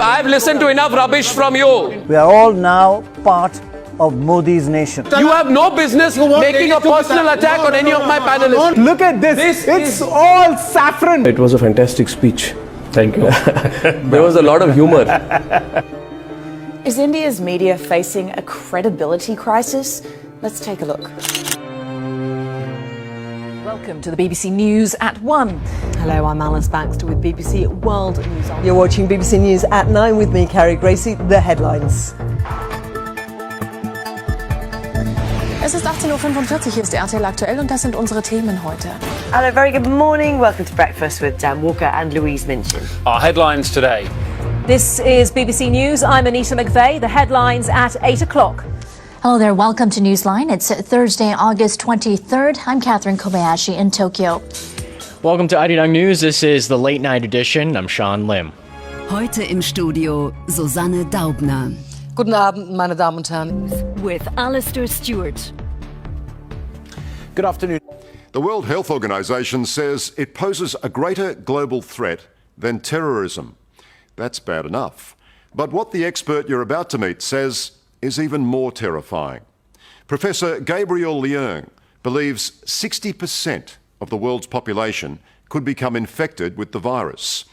I've listened to enough rubbish from you. We are all now part of Modi's nation. You have no business making a personal attack on any of my panelists. Look at this. It's all saffron. It was a fantastic speech. Thank you. There was a lot of humor. Is India's media facing a credibility crisis? Let's take a look. Welcome to the BBC News at 1. Hello, I'm Alice Baxter with BBC World News. You're watching BBC News at 9 with me, Carrie Gracie. The headlines. Es ist 18:45 Uhr, hier ist RTL aktuell und das sind unsere Themen heute. Hello, very good morning. Welcome to Breakfast with Dan Walker and Louise Minchin. Our headlines today. This is BBC News. I'm Anita McVeigh. The headlines at 8 o'clock. Hello there, welcome to Newsline. It's Thursday, August 23rd. I'm Catherine Kobayashi in Tokyo. Welcome to tanen News. This is the late night edition. I'm Sean Lim. Heute im Studio Susanne Daubner. Guten Abend, meine Damen und Herren. With Alistair Stewart. Good afternoon. The World Health Organization says it poses a greater global threat than terrorism. That's bad enough. But what the expert you're about to meet says is even more terrifying. Professor Gabriel Leung believes 60% of the world's population could become infected with the virus,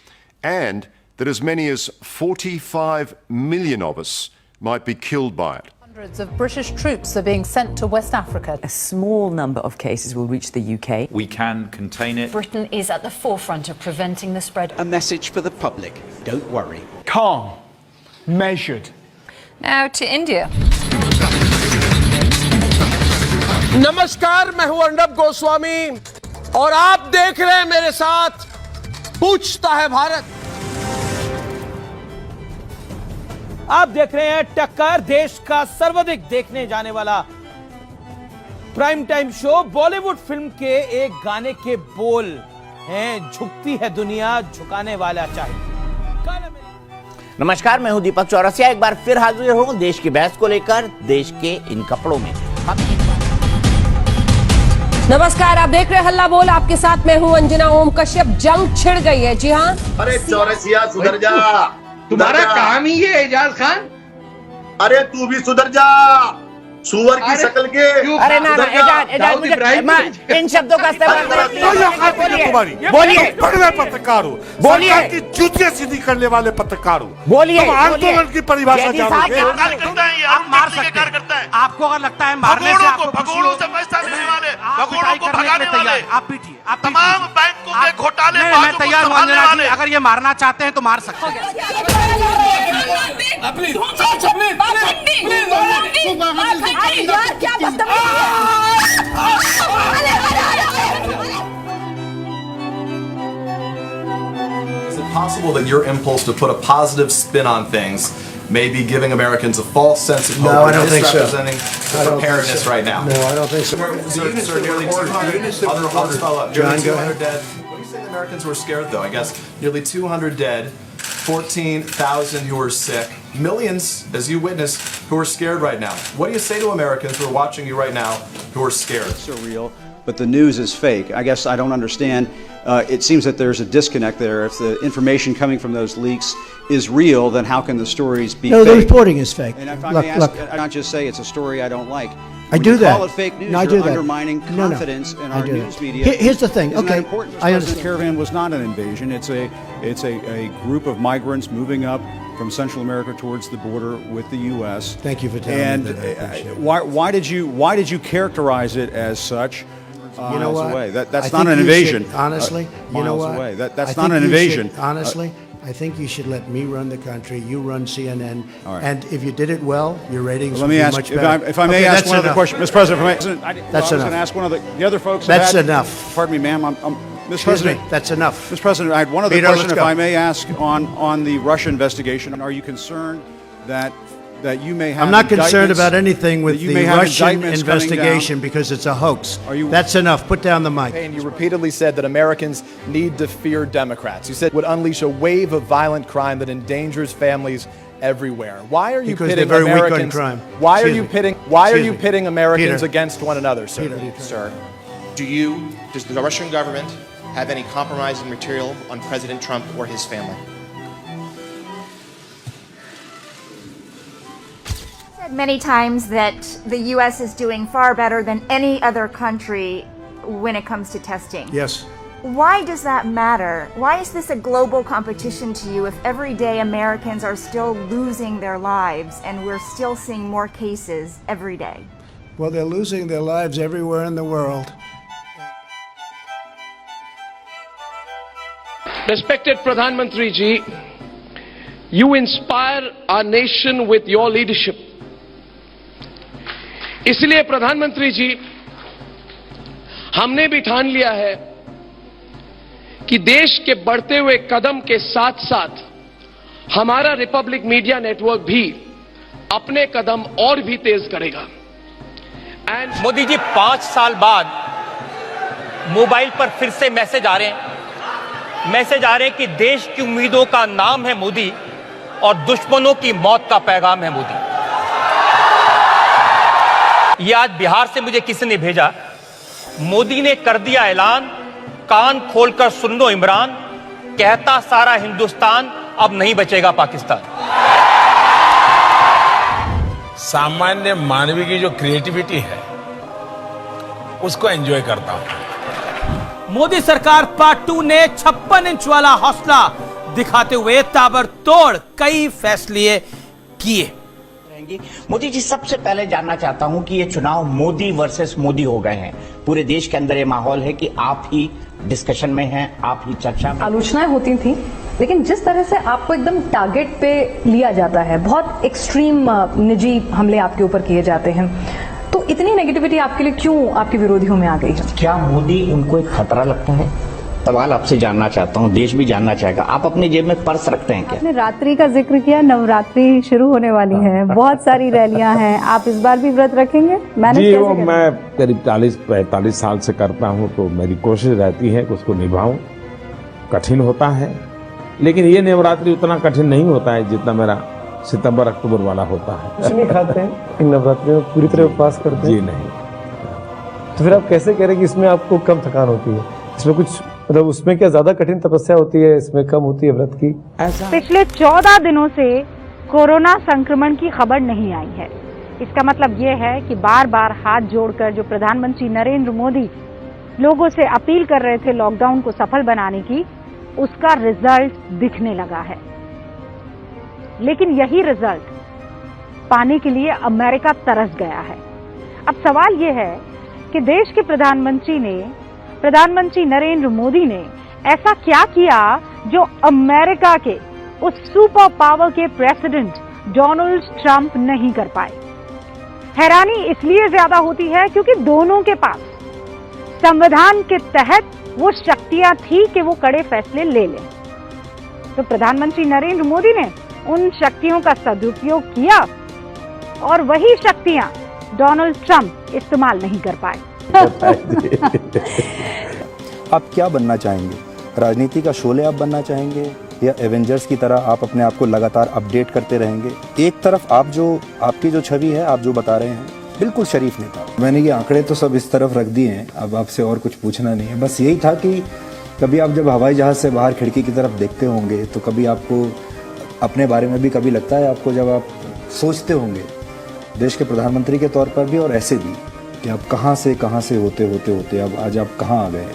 and that as many as 45 million of us might be killed by it. Hundreds of British troops are being sent to West Africa. A small number of cases will reach the UK. We can contain it. Britain is at the forefront of preventing the spread. A message for the public. Don't worry. Calm. Measured. Now to India. नमस्कार, मैं हूं अर्नब गोस्वामी और आप देख रहे हैं मेरे साथ पूछता है भारत। आप देख रहे हैं टक्कर, देश का सर्वाधिक देखने जाने वाला prime time show. Bollywood film के एक गाने के बोल हैं, झुकती है दुनिया, झुकाने वाला चाहिए। नमस्कार, मैं हूं दीपक चौरसिया। एक बार फिर हाजिर हूं देश की बहस को लेकर, देश के इन कपड़ों में। नमस्कार, आप देख रहे हैं हल्ला बोल। आपके साथ मैं हूं अंजना ओम कश्यप। जंग छिड़ गई है। जी हां, अरे चौरसिया सुधर जा। तुम्हारा काम ही है एजाज खान। अरे तू भी सुधर जा, सुअर की शक्ल के। अरे ना ना एजाज मुझे इन शब्दों का इस्तेमाल बोलिए। पत्रकार हो, बोलिए की जूतियां सीधी करने वाले पत्रकार हो, बोलिए। आंदोलन की परिभाषा जानते हैं। आप मार सकते हैं। आपको अगर लगता है मारने से आपको भगोड़ों से पैसा मिलने वाले, भगोड़ों को भगाने वाले, आप पीटिए। आप तमाम बैंकों के घोटाले मैं तैयार हूं अंजना जी, अगर ये मारना चाहते हैं तो मार सकते हैं। Is it possible that your impulse to put a positive spin on things may be giving Americans a false sense of hope? No, I don't think so. Misrepresenting the preparedness right now. No, I don't think so. Sir, nearly 200 John, go ahead. dead. What do you say the Americans were scared though? I guess nearly 200 dead, 14,000 who are sick, millions, as you witnessed, who are scared right now. What do you say to Americans who are watching you right now who are scared? It's surreal, but the news is fake. I guess I don't understand. It seems that there's a disconnect there. If the information coming from those leaks is real, then how can the stories be fake? No, the reporting is fake. And if I may ask, I not just say it's a story I don't like. I do that. Call it fake news. No, I do you're that. undermining confidence in our news media. Here's the thing. Isn't that Okay, important? I President understand. Caravan was not an invasion. It's a group of migrants moving up from Central America towards the border with the U.S. Thank you for telling me that. I appreciate it. Why did you characterize it as such? You know what? Away. That's not an invasion. Honestly, you know what? Away. That's not an invasion. Honestly, I think you should let me run the country. You run CNN, right. and if you did it well, your ratings Let would me be ask, much better. if I may ask one other question, Mr. President. That's I enough. was going to ask one of the other folks. That's enough. Pardon me, ma'am. Mr. President, that's enough. Mr. President, I had one other Peter, question, let's if go. I may ask, on the Russia investigation. Are you concerned that you may have? I'm not concerned about anything with the Russian investigation investigation because it's a hoax. That's enough. Put down the mic. And you repeatedly said that Americans need to fear Democrats. You said it would unleash a wave of violent crime that endangers families everywhere. Why are you pitting Americans? Why are you pitting Americans against one another, sir? Sir, does the Russian government have any compromising material on President Trump or his family? many times that the US is doing far better than any other country when it comes to testing. Yes. Why does that matter? Why is this a global competition to you if every day Americans are still losing their lives and we're still seeing more cases every day? Well, they're losing their lives everywhere in the world. Respected Pradhan Mantri ji, you inspire our nation with your leadership. इसलिए प्रधानमंत्री जी, हमने भी ठान लिया है कि देश के बढ़ते हुए कदम के साथ साथ हमारा रिपब्लिक मीडिया नेटवर्क भी अपने कदम और भी तेज करेगा। मोदी जी 5 साल बाद मोबाइल पर फिर से मैसेज आ रहे हैं कि देश की उम्मीदों का नाम है मोदी और दुश्मनों की मौत का पैगाम है मोदी। ये आज बिहार से मुझे किसी ने भेजा, मोदी ने कर दिया ऐलान, कान खोलकर सुन लो इमरान, कहता सारा हिंदुस्तान अब नहीं बचेगा पाकिस्तान। सामान्य मानवीय की जो क्रिएटिविटी है उसको एंजॉय करता हूं। मोदी सरकार पार्ट 2 ने 56 इंच वाला हौसला दिखाते हुए ताबड़तोड़ कई फैसले किए। मोदी जी, सबसे पहले जानना चाहता हूं कि ये चुनाव मोदी वर्सेस मोदी हो गए हैं। पूरे देश के अंदर ये माहौल है कि आप ही डिस्कशन में हैं, आप ही चर्चा में। आलोचनाएं होती थी, लेकिन जिस तरह से आपको एकदम टारगेट पे लिया जाता है, बहुत एक्सट्रीम निजी हमले आपके ऊपर किए जाते हैं, तो इतनी नेगेटिविटी आपके लिए क्यों आपके विरोधियों में आ गई है? क्या मोदी उनको एक खतरा लगता है? सवाल आपसे जानना चाहता हूं, देश भी जानना चाहेगा। आप अपनी जेब में पर्स रखते हैं क्या? आपने रात्रि का जिक्र किया, नवरात्रि शुरू होने वाली है, बहुत सारी रैलियां हैं, आप इस बार भी व्रत रखेंगे? जी, वो मैं करीब 40-45 साल से करता हूं, तो मेरी कोशिश रहती है कि उसको निभाऊं। कठिन होता है, लेकिन ये नवरात्रि उतना कठिन नहीं होता है जितना मेरा सितंबर अक्टूबर वाला होता है। कुछ नहीं खाते हैं इन नवरात्रि में, पूरी तरह उपवास करते हैं? जी नहीं। तो फिर आप कैसे कह रहे हैं कि इसमें आपको कम थकान होती है? इसमें कुछ मतलब उसमें क्या ज्यादा कठिन तपस्या होती है, इसमें कम होती है व्रत की? पिछले 14 दिनों से कोरोना संक्रमण की खबर नहीं आई है। इसका मतलब ये है कि बार बार हाथ जोड़कर जो प्रधानमंत्री नरेंद्र मोदी लोगों से अपील कर रहे थे लॉकडाउन को सफल बनाने की, उसका रिजल्ट दिखने लगा है। लेकिन यही रिजल्ट पाने के लिए अमेरिका तरस गया है। अब सवाल ये है कि देश के प्रधानमंत्री नरेंद्र मोदी ने ऐसा क्या किया जो अमेरिका के उस सुपर पावर के प्रेसिडेंट डोनाल्ड ट्रंप नहीं कर पाए। हैरानी इसलिए ज्यादा होती है क्योंकि दोनों के पास संविधान के तहत वो शक्तियां थी कि वो कड़े फैसले ले लें। तो प्रधानमंत्री नरेंद्र मोदी ने उन शक्तियों का सदुपयोग किया और वही शक्तियां डोनाल्ड ट्रंप इस्तेमाल नहीं कर पाए। आप क्या बनना चाहेंगे? राजनीति का शोले आप बनना चाहेंगे या एवेंजर्स की तरह आप अपने आप को लगातार अपडेट करते रहेंगे? एक तरफ आपकी जो छवि है, आप जो बता रहे हैं, बिल्कुल शरीफ नेता। मैंने ये आंकड़े तो सब इस तरफ रख दिए हैं, अब आपसे और कुछ पूछना नहीं है। बस यही था कि कभी आप जब हवाई जहाज से बाहर खिड़की की तरफ देखते होंगे तो कभी आपको अपने बारे में भी कभी लगता है आपको, जब आप सोचते होंगे देश के प्रधानमंत्री के तौर पर भी और ऐसे भी, कि आप कहाँ से होते अब आज आप कहाँ आ गए?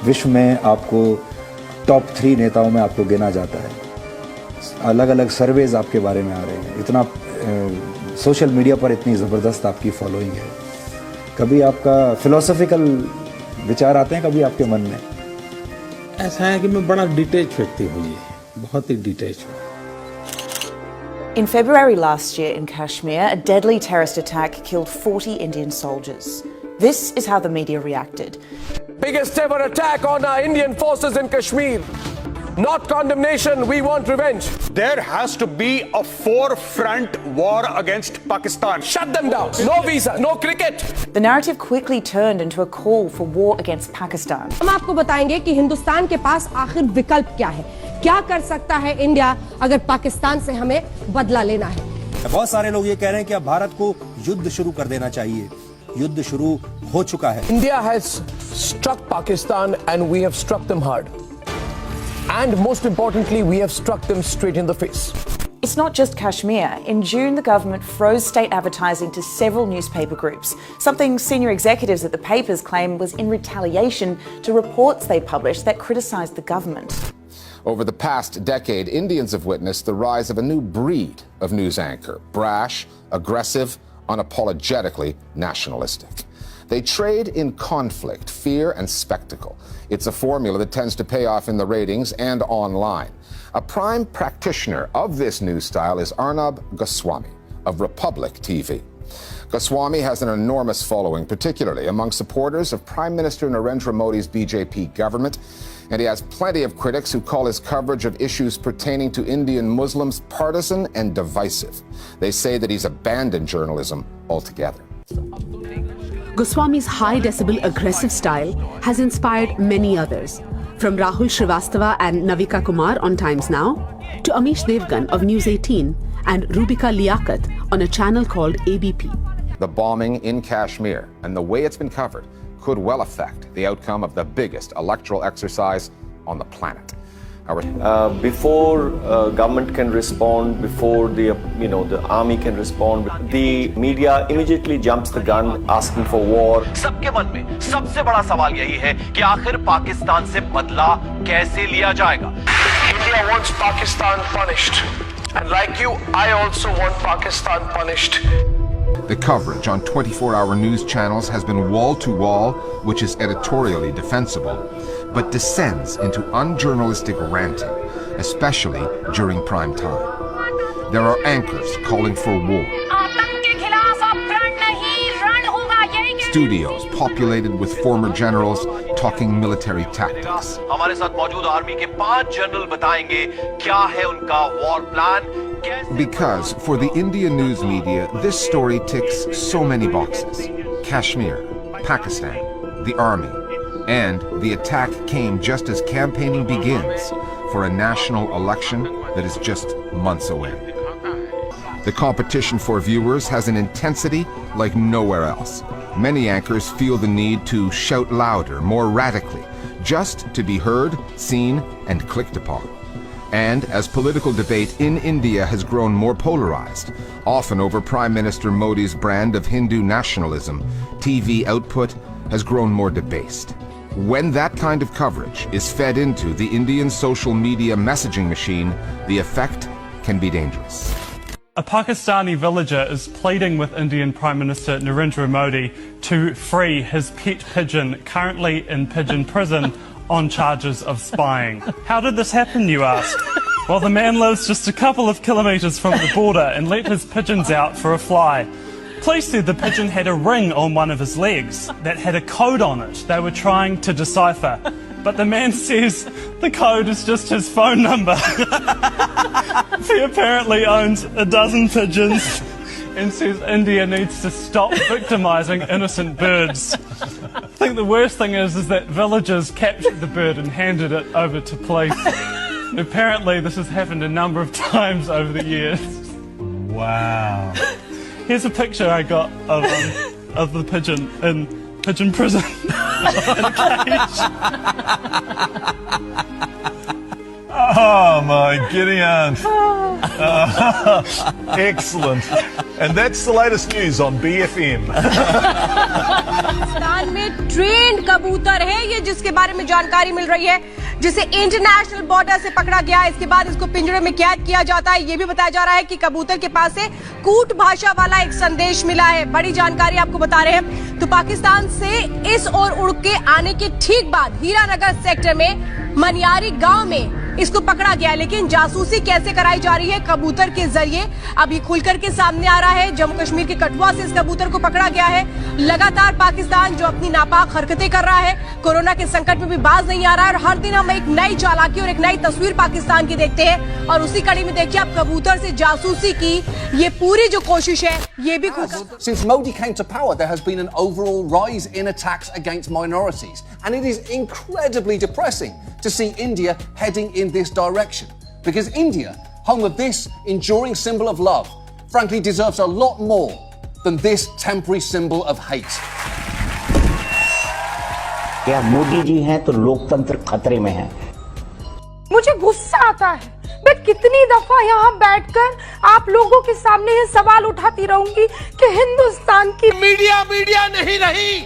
विश्व में आपको टॉप 3 नेताओं में आपको गिना जाता है। अलग अलग सर्वेज आपके बारे में आ रहे हैं, इतना सोशल मीडिया पर इतनी ज़बरदस्त आपकी फॉलोइंग है। कभी आपका फिलोसॉफिकल विचार आते हैं कभी आपके मन में? ऐसा है कि मैं बड़ा डिटेच व्यक्ति हूँ, बहुत ही डिटेच हूँ। In February last year in Kashmir, a deadly terrorist attack killed 40 Indian soldiers. This is how the media reacted. Biggest ever attack on our Indian forces in Kashmir. Not condemnation, we want revenge. There has to be a four-front war against Pakistan. Shut them down. No visa, no cricket. The narrative quickly turned into a call for war against Pakistan. हम आपको बताएंगे कि हिंदुस्तान के पास आखिर विकल्प क्या है, क्या कर सकता है इंडिया अगर पाकिस्तान से हमें बदला लेना है। बहुत सारे लोग ये कह रहे हैं कि अब भारत को युद्ध शुरू कर देना चाहिए। युद्ध शुरू हो चुका है। India has struck Pakistan and we have struck them hard. And most importantly, we have struck them straight in the face. It's not just Kashmir. In June, the government froze state advertising to several newspaper groups, something senior executives at the papers claim was in retaliation to reports they published that criticised the government. Over the past decade, Indians have witnessed the rise of a new breed of news anchor: brash, aggressive, unapologetically nationalistic. They trade in conflict, fear, and spectacle. It's a formula that tends to pay off in the ratings and online. A prime practitioner of this news style is Arnab Goswami of Republic TV. Goswami has an enormous following, particularly among supporters of Prime Minister Narendra Modi's BJP government, and he has plenty of critics who call his coverage of issues pertaining to Indian Muslims partisan and divisive. They say that he's abandoned journalism altogether. Goswami's high-decibel aggressive style has inspired many others, from Rahul Srivastava and Navika Kumar on Times Now, to Amish Devgan of News 18 and Rubika Liaquat on a channel called ABP. The bombing in Kashmir and the way it's been covered could well affect the outcome of the biggest electoral exercise on the planet. Before government can respond, before the army can respond, the media immediately jumps the gun, asking for war. सबके मन में सबसे बड़ा सवाल यही है कि आखिर पाकिस्तान से बदला कैसे लिया जाएगा? India wants Pakistan punished. And like you, I also want Pakistan punished. The coverage on 24-hour news channels has been wall-to-wall, which is editorially defensible, but descends into unjournalistic ranting, especially during prime time. There are anchors calling for war. Studios populated with former generals talking military tactics. हमारे साथ मौजूद army के 5 general बताएंगे क्या है उनका war plan. Because for the Indian news media, this story ticks so many boxes. Kashmir, Pakistan, the army, and the attack came just as campaigning begins for a national election that is just months away. The competition for viewers has an intensity like nowhere else. Many anchors feel the need to shout louder, more radically, just to be heard, seen, and clicked upon. And as political debate in India has grown more polarized, often over Prime Minister Modi's brand of Hindu nationalism, TV output has grown more debased. When that kind of coverage is fed into the Indian social media messaging machine, the effect can be dangerous. A Pakistani villager is pleading with Indian Prime Minister Narendra Modi to free his pet pigeon, currently in pigeon prison, on charges of spying. How did this happen, you ask? Well, the man lives just a couple of kilometres from the border and let his pigeons out for a fly. Police said the pigeon had a ring on one of his legs that had a code on it they were trying to decipher. But the man says the code is just his phone number. He apparently owns a dozen pigeons and says India needs to stop victimising innocent birds. I think the worst thing is that villagers captured the bird and handed it over to police. And apparently this has happened a number of times over the years. Wow. Here's a picture I got of the pigeon in pigeon prison in a cage. Oh my Gideon. Excellent. And that's the latest news on BFM. Pakistan में trend कबूतर है ये, जिसके बारे में जानकारी मिल रही है, जिसे इंटरनेशनल बॉर्डर से पकड़ा गया है। इसके बाद इसको पिंजरे में कैद किया जाता है। ये भी बताया जा रहा है कि कबूतर के पास से कूट भाषा वाला एक संदेश मिला है। बड़ी जानकारी आपको बता रहे हैं। तो पाकिस्तान से इस ओर उड़ के आने के ठीक बाद हीरानगर सेक्टर में मनियारी गांव में इसको पकड़ा गया है। लेकिन जासूसी कैसे कराई जा रही है कबूतर के जरिए, अब ये खुलकर के सामने आ रहा है। जम्मू कश्मीर के कठुआ से इस कबूतर को पकड़ा गया है। लगातार पाकिस्तान जो अपनी नापाक हरकतें कर रहा है, कोरोना के संकट में भी बाज नहीं आ रहा है, और हर दिन हम एक नई चालाकी और एक नई तस्वीर पाकिस्तान की देखते हैं। और उसी कड़ी में देखिए आप कबूतर से जासूसी की ये पूरी जो कोशिश है, ये भी Since Modi came to power, there has been an overall rise in attacks against minorities, and it is incredibly depressing to see India heading in this direction, because India, home of this enduring symbol of love, frankly deserves a lot more than this temporary symbol of hate. क्या मोदी जी हैं तो लोकतंत्र खतरे में है? मुझे गुस्सा आता है। मैं मैं कितनी दफा यहाँ बैठकर आप लोगों के सामने ये सवाल उठाती रहूंगी कि हिंदुस्तान की मीडिया नहीं रही,